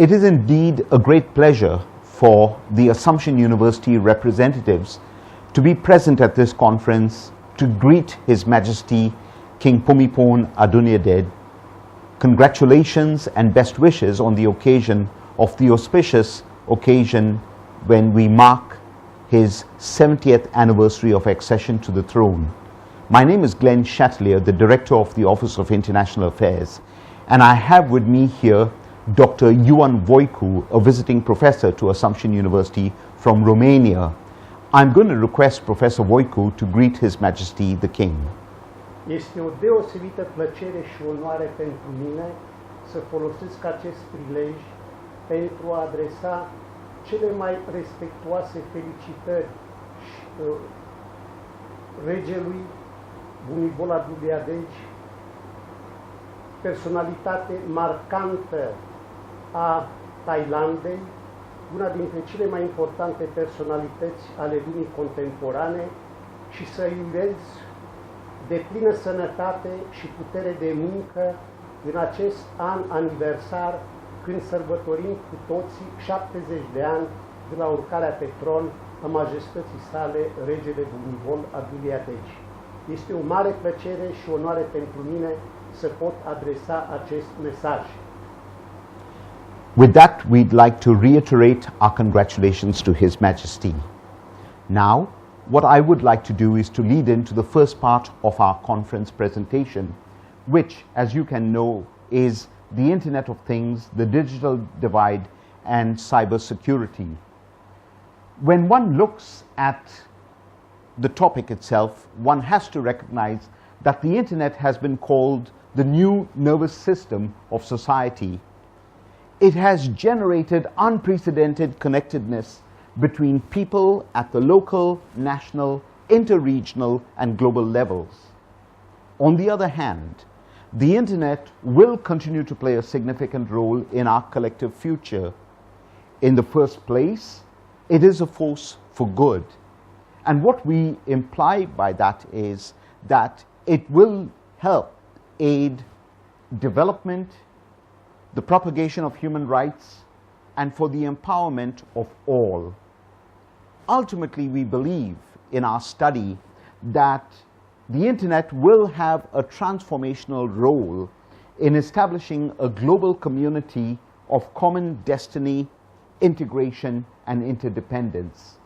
It is indeed a great pleasure for the Assumption University representatives to be present at this conference to greet His Majesty King Phumipol Aduniadet. Congratulations and best wishes on the occasion of the auspicious occasion when we mark his 70th anniversary of accession to the throne. My name is Glen, Chatelier, the Director of the Office of International Affairs, and I have with me here Dr. Ioan Voicu, a visiting professor to Assumption University from Romania. I'm going to request Professor Voicu to greet His Majesty the King. Este o deosebită plăcere și onoare pentru mine să folosesc acest prilej pentru a adresa cele mai respectuoase felicitări regelui Phumipol Aduniadet, personalitate marcantă a Thailandei, una dintre cele mai importante personalități ale lumii contemporane, și să-i urez deplină sănătate și putere de muncă în acest an aniversar, când sărbătorim cu toții 70 de ani de la urcarea pe tron a majestății sale, regele Phumipol Aduniadet. Este o mare plăcere și onoare pentru mine să pot adresa acest mesaj. With that, we'd like to reiterate our congratulations to His Majesty. Now, what I would like to do is to lead into the first part of our conference presentation, which, as you can know, is the Internet of Things, the digital divide, and cybersecurity. When one looks at the topic itself, one has to recognize that the Internet has been called the new nervous system of society. It has generated unprecedented connectedness between people at the local, national, interregional, and global levels. On the other hand, the Internet will continue to play a significant role in our collective future. In the first place, it is a force for good. And what we imply by that is that it will help aid development, the propagation of human rights, and for the empowerment of all. Ultimately, we believe in our study that the Internet will have a transformational role in establishing a global community of common destiny, integration, and interdependence.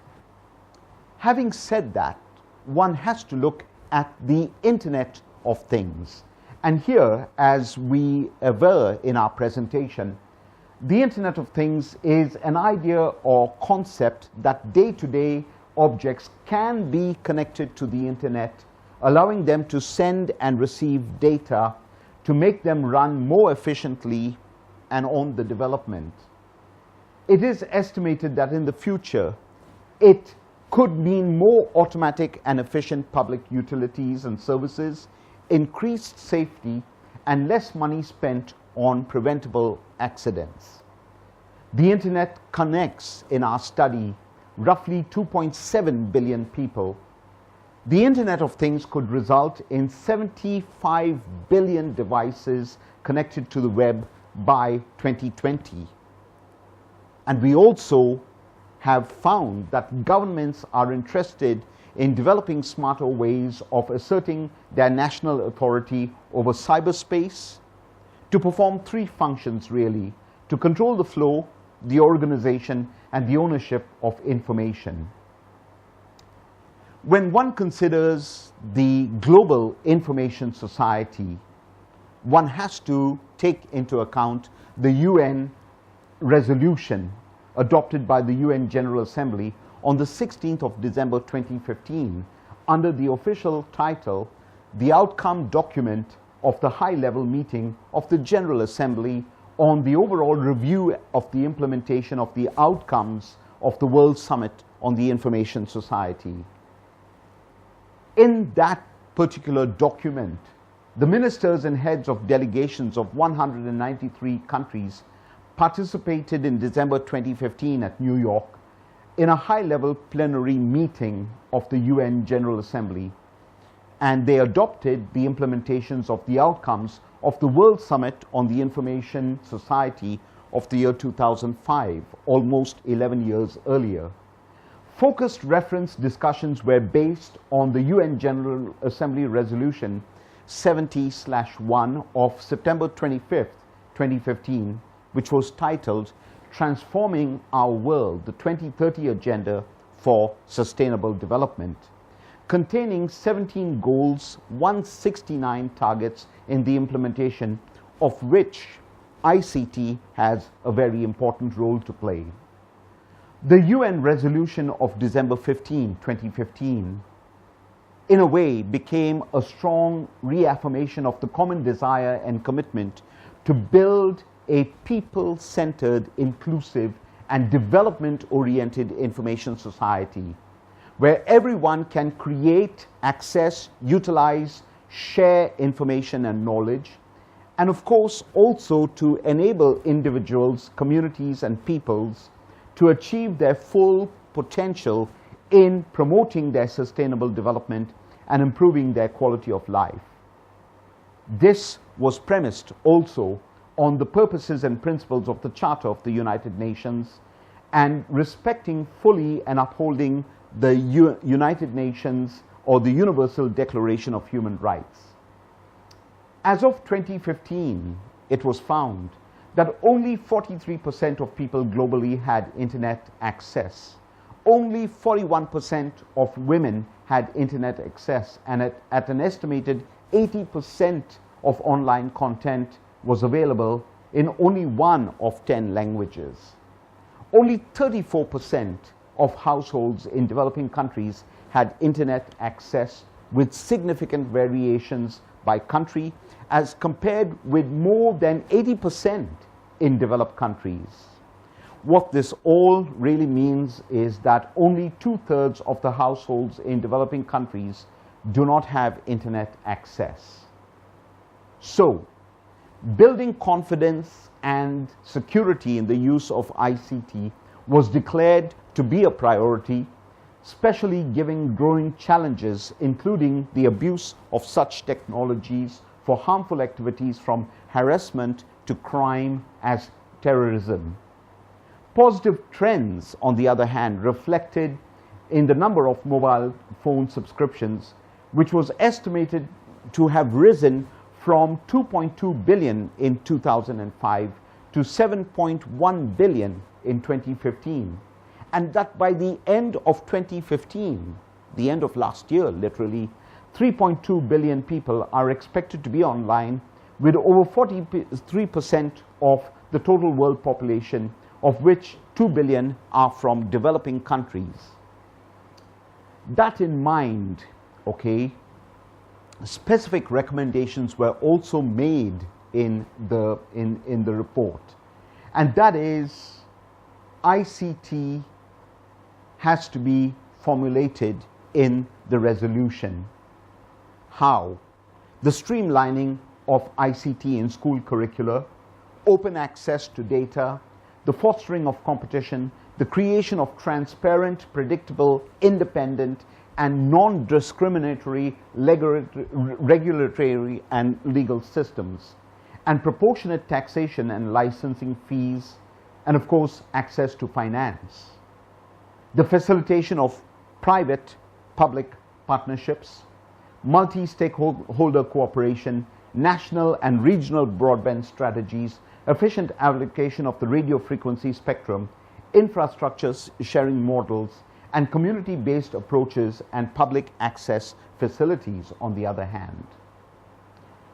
Having said that, one has to look at the Internet of Things. And here, as we aver in our presentation, the Internet of Things is an idea or concept that day-to-day objects can be connected to the Internet, allowing them to send and receive data to make them run more efficiently and on the development. It is estimated that in the future, it could mean more automatic and efficient public utilities and services, increased safety, and less money spent on preventable accidents. The Internet connects, in our study, roughly 2.7 billion people. The Internet of Things could result in 75 billion devices connected to the web by 2020. And we also have found that governments are interested in developing smarter ways of asserting their national authority over cyberspace to perform three functions, really: to control the flow, the organization, and the ownership of information. When one considers the global information society, one has to take into account the UN resolution adopted by the UN General Assembly on the 16th of December 2015 under the official title, The Outcome Document of the High-Level Meeting of the General Assembly on the overall review of the implementation of the outcomes of the World Summit on the Information Society. In that particular document, the ministers and heads of delegations of 193 countries participated in December 2015 at New York in a high-level plenary meeting of the UN General Assembly, and they adopted the implementations of the outcomes of the World Summit on the Information Society of the year 2005, almost 11 years earlier. Focused reference discussions were based on the UN General Assembly Resolution 70/1 of September 25th, 2015, which was titled Transforming Our World, the 2030 Agenda for Sustainable Development, containing 17 goals, 169 targets in the implementation, of which ICT has a very important role to play. The UN resolution of December 15, 2015, in a way became a strong reaffirmation of the common desire and commitment to build a people-centered, inclusive, and development-oriented information society where everyone can create, access, utilize, share information and knowledge, and of course also to enable individuals, communities, and peoples to achieve their full potential in promoting their sustainable development and improving their quality of life. This was premised also on the purposes and principles of the Charter of the United Nations and respecting fully and upholding the United Nations or the Universal Declaration of Human Rights. As of 2015, it was found that only 43% of people globally had internet access. Only 41% of women had internet access, and at an estimated 80% of online content was available in only 1 of 10 languages. Only 34% of households in developing countries had internet access, with significant variations by country as compared with more than 80% in developed countries. What this all really means is that only 2/3 of the households in developing countries do not have internet access. So, building confidence and security in the use of ICT was declared to be a priority, especially given growing challenges, including the abuse of such technologies for harmful activities from harassment to crime as terrorism. Positive trends, on the other hand, reflected in the number of mobile phone subscriptions, which was estimated to have risen from 2.2 billion in 2005 to 7.1 billion in 2015. And that by the end of 2015, the end of last year literally, 3.2 billion people are expected to be online, with over 43% of the total world population, of which 2 billion are from developing countries. That in mind, okay, specific recommendations were also made in the report, and that is ICT has to be formulated in the resolution. How? The streamlining of ICT in school curricula, open access to data, the fostering of competition, the creation of transparent, predictable, independent, and non-discriminatory regulatory and legal systems, and proportionate taxation and licensing fees, and of course access to finance. The facilitation of private-public partnerships, multi-stakeholder cooperation, national and regional broadband strategies, efficient allocation of the radio frequency spectrum, infrastructure sharing models, and community-based approaches and public access facilities on the other hand.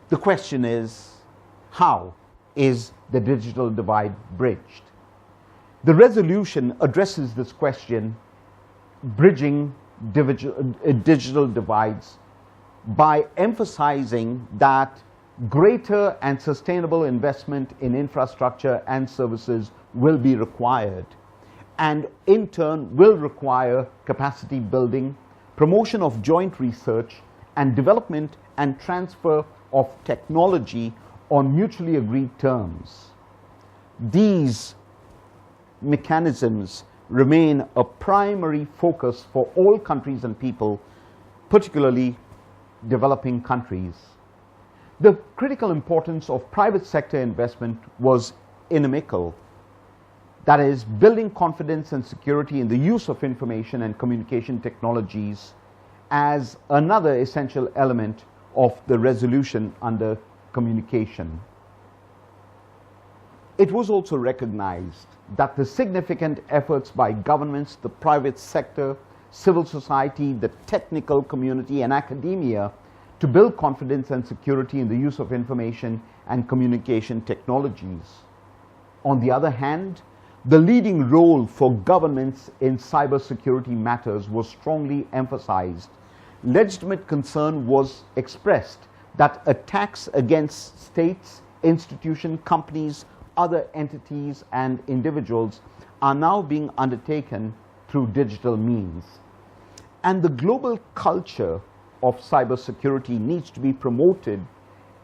The question is, how is the digital divide bridged? The resolution addresses this question, bridging digital divides, by emphasizing that greater and sustainable investment in infrastructure and services will be required, and in turn will require capacity building, promotion of joint research, and development and transfer of technology on mutually agreed terms. These mechanisms remain a primary focus for all countries and people, particularly developing countries. The critical importance of private sector investment was inimical that is, building confidence and security in the use of information and communication technologies as another essential element of the resolution under communication. It was also recognized that the significant efforts by governments, the private sector, civil society, the technical community, and academia to build confidence and security in the use of information and communication technologies. On the other hand, the leading role for governments in cybersecurity matters was strongly emphasized. Legitimate concern was expressed that attacks against states, institutions, companies, other entities, and individuals are now being undertaken through digital means. And the global culture of cybersecurity needs to be promoted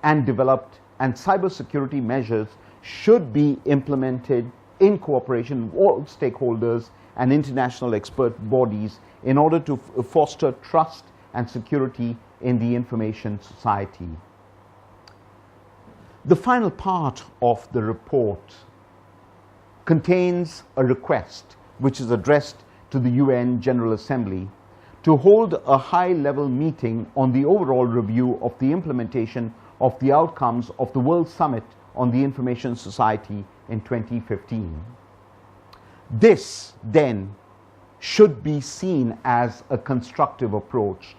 and developed, and cybersecurity measures should be implemented in cooperation with all stakeholders and international expert bodies in order to foster trust and security in the information society. The final part of the report contains a request which is addressed to the UN General Assembly to hold a high-level meeting on the overall review of the implementation of the outcomes of the World Summit on the Information Society in 2015. This, then, should be seen as a constructive approach.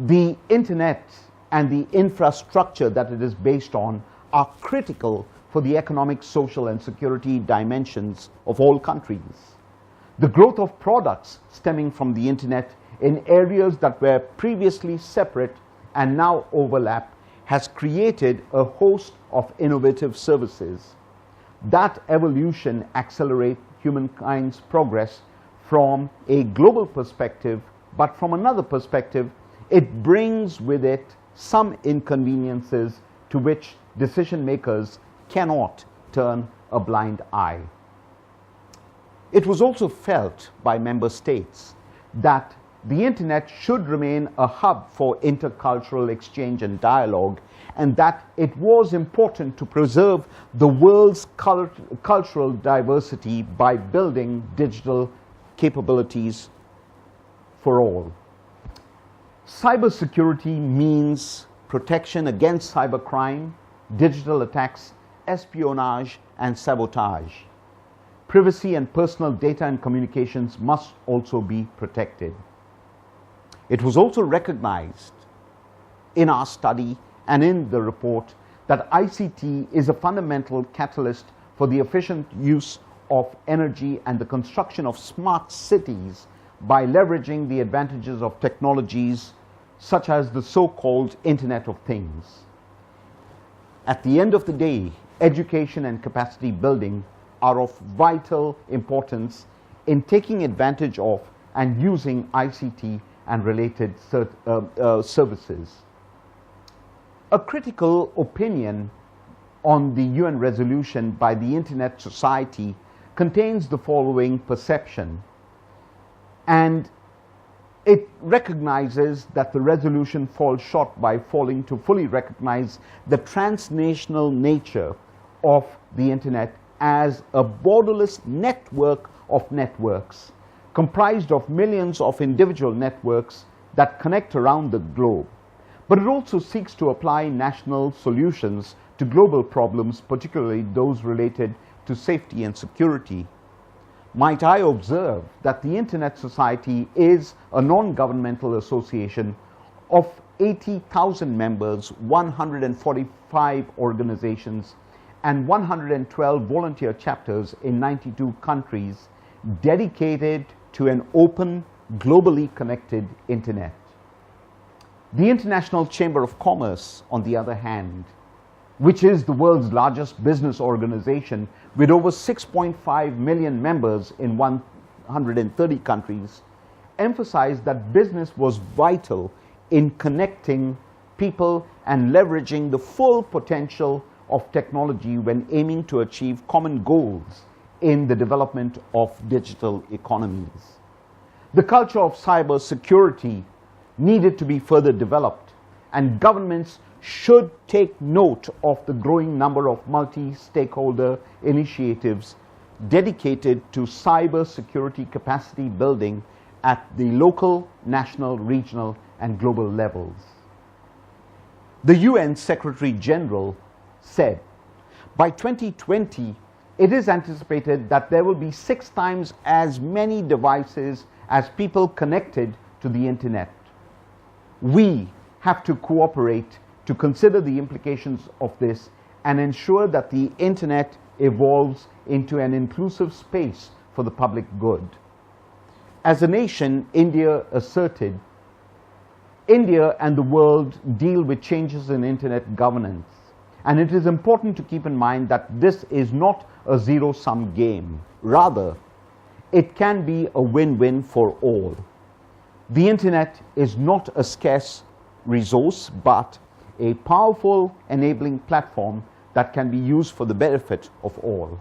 The Internet and the infrastructure that it is based on are critical for the economic, social, and security dimensions of all countries. The growth of products stemming from the Internet in areas that were previously separate and now overlap has created a host of innovative services. That evolution accelerates humankind's progress from a global perspective, but from another perspective, it brings with it some inconveniences to which decision makers cannot turn a blind eye. It was also felt by member states that the Internet should remain a hub for intercultural exchange and dialogue, and that it was important to preserve the world's cultural diversity by building digital capabilities for all. Cybersecurity means protection against cybercrime, digital attacks, espionage, and sabotage. Privacy and personal data and communications must also be protected. It was also recognized in our study and in the report that ICT is a fundamental catalyst for the efficient use of energy and the construction of smart cities by leveraging the advantages of technologies such as the so-called Internet of Things. At the end of the day, education and capacity building are of vital importance in taking advantage of and using ICT and related services. A critical opinion on the UN resolution by the Internet Society contains the following perception, and it recognizes that the resolution falls short by failing to fully recognize the transnational nature of the Internet as a borderless network of networks, comprised of millions of individual networks that connect around the globe. But it also seeks to apply national solutions to global problems, particularly those related to safety and security. Might I observe that the Internet Society is a non-governmental association of 80,000 members, 145 organizations, and 112 volunteer chapters in 92 countries dedicated to an open, globally connected Internet. The International Chamber of Commerce, on the other hand, which is the world's largest business organization with over 6.5 million members in 130 countries, emphasized that business was vital in connecting people and leveraging the full potential of technology when aiming to achieve common goals in the development of digital economies. The culture of cyber security needed to be further developed, and governments should take note of the growing number of multi-stakeholder initiatives dedicated to cyber security capacity building at the local, national, regional, and global levels. The UN Secretary General said, by 2020, it is anticipated that there will be 6 times as many devices as people connected to the internet. We have to cooperate to consider the implications of this and ensure that the internet evolves into an inclusive space for the public good. As a nation, India asserted, India and the world deal with changes in internet governance, and it is important to keep in mind that this is not a zero-sum game. Rather, it can be a win-win for all. The internet is not a scarce resource, but a powerful enabling platform that can be used for the benefit of all.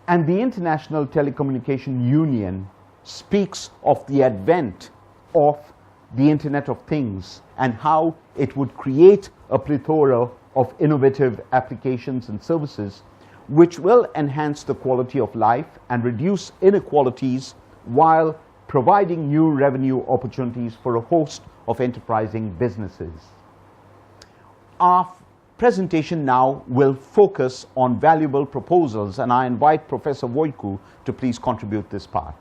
And the International Telecommunication Union speaks of the advent of the Internet of Things and how it would create a plethora of innovative applications and services which will enhance the quality of life and reduce inequalities while providing new revenue opportunities for a host of enterprising businesses. Our presentation now will focus on valuable proposals, and I invite Professor Voicu to please contribute this part.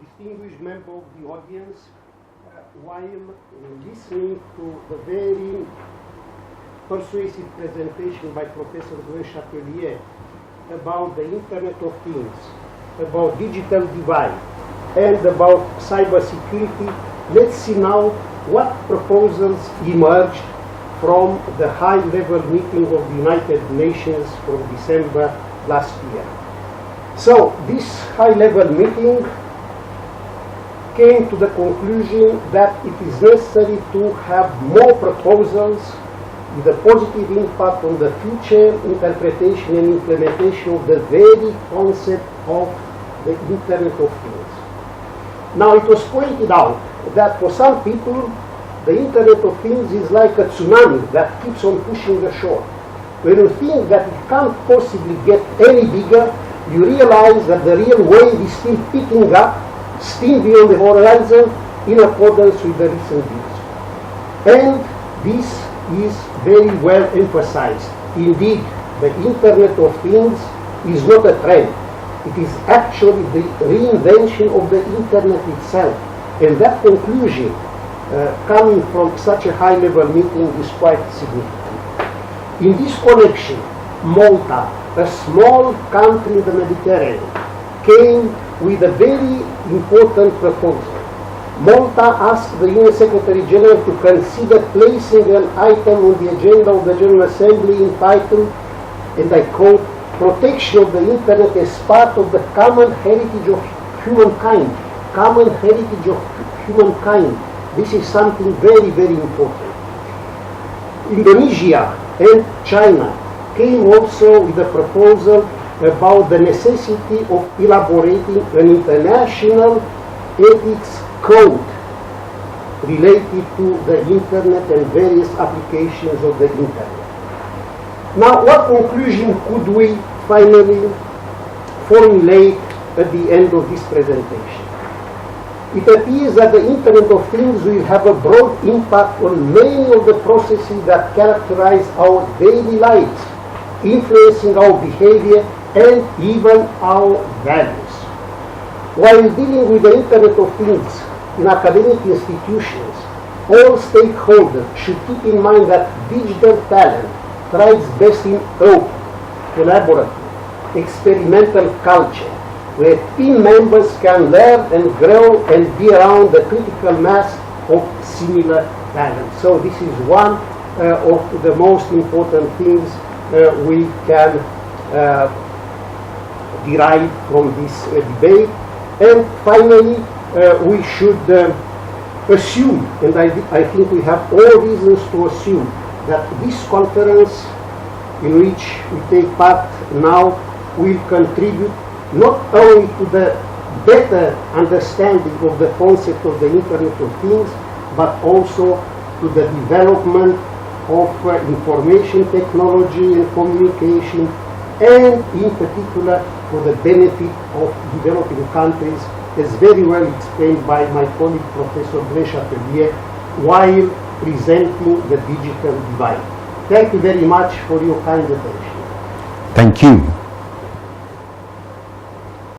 Distinguished member of the audience, while listening to the very persuasive presentation by Professor Glen Chatelier about the Internet of Things, about digital divide, and about cybersecurity, let's see now what proposals emerged from the high-level meeting of the United Nations from December last year. So this high-level meeting came to the conclusion that it is necessary to have more proposals with a positive impact on the future interpretation and implementation of the very concept of the Internet of Things. Now, it was pointed out that for some people, the Internet of Things is like a tsunami that keeps on pushing the shore. When you think that it can't possibly get any bigger, you realize that the real wave is still picking up, still beyond the horizon, in accordance with the recent views. And this is very well emphasized. Indeed, the Internet of Things is not a trend. It is actually the reinvention of the Internet itself. And that conclusion, coming from such a high-level meeting, is quite significant. In this connection, Malta, a small country in the Mediterranean, came with a very important proposal. Malta asked the UN Secretary General to consider placing an item on the agenda of the General Assembly entitled, and I quote, "Protection of the Internet as part of the common heritage of humankind." Common heritage of humankind. This is something very, very important. Indonesia and China came also with a proposal about the necessity of elaborating an international ethics code related to the Internet and various applications of the Internet. Now, what conclusion could we finally formulate at the end of this presentation? It appears that the Internet of Things will have a broad impact on many of the processes that characterize our daily lives, influencing our behavior and even our values. While dealing with the Internet of Things in academic institutions, all stakeholders should keep in mind that digital talent thrives best in open, collaborative, experimental culture, where team members can learn and grow and be around the critical mass of similar talent. So this is one of the most important things we can derive from this debate. And finally, we should assume, and I think we have all reasons to assume, that this conference in which we take part now will contribute not only to the better understanding of the concept of the Internet of Things, but also to the development of information technology and communication and in particular for the benefit of developing countries, as very well explained by my colleague Professor Glen Chatelier while presenting the digital divide. Thank you very much for your kind attention. Thank you.